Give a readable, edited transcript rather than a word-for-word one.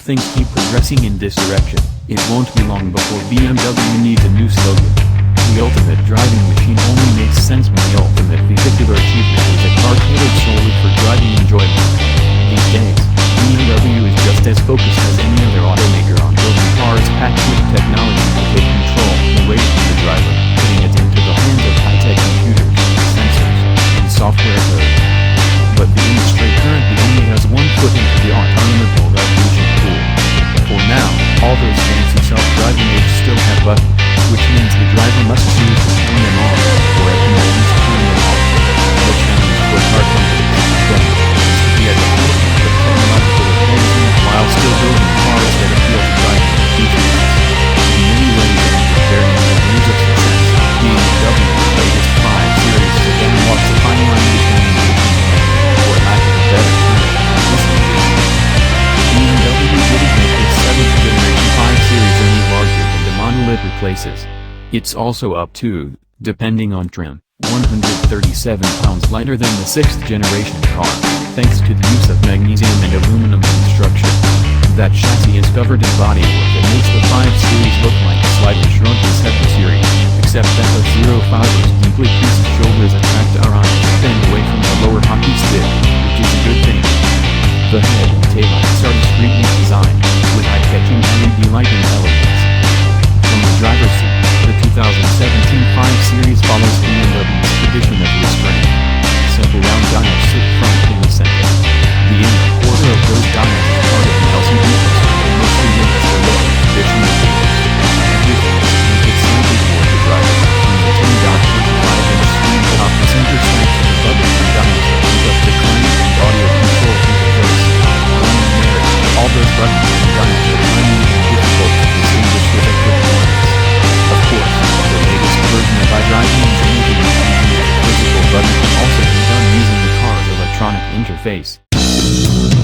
things keep progressing in this direction, it won't be long before BMW needs a new slogan. The ultimate driving machine only makes sense when the ultimate vehicular achievement is a car tailored solely for driving enjoyment. These days, BMW is just as focused as any other automaker on building cars packed with technology to take control away from the driver, putting it into the hands of high-tech computers, sensors, and software code. But the industry currently only has one foot into the autonomous revolution pool. For now, all those fancy self-driving aids still have buttons, which means the driver must choose to turn them on, or at the most turn them off. The challenge for car companies, then, is to be at the forefront of technological advancement while still building cars that appeal to driving enthusiasts. In many ways and with varying degrees of success, BMW's latest 5 Series sedan walks a fine line between innovation and, for lack of a better term, disinnovation. BMW didn't make its 7th generation 5 Series any larger than the model it replaces. It's also up to, depending on trim, 137 pounds lighter than the 6th generation car, thanks to the use of magnesium and aluminum construction. That chassis is covered in bodywork that makes the 5 Series look like a slightly shrunken 7 Series, except that the 05's deeply creased shoulders attract our eyes to bend away from the lower hockey stick, which is a good thing. The head and taillights are discreetly designed, with eye-catching LED lighting elements. From the driver's seat, the 2017 5 Series follows BMW's tradition of restraint. Simple round dials sit front in the center. The inner quarter of those dials is part of an LCD cluster that mostly limits the look of traditional features. Everything is tinted slightly toward the driver, from the 10.25-inch screen top the center stack to the buttons and dials that keep up the climate and audio control interface. All those buttons and dials are tiny and difficult to distinguish with a quick glance. Of course, the latest version of iDriving is anything that physical button can also be done using the car's electronic interface.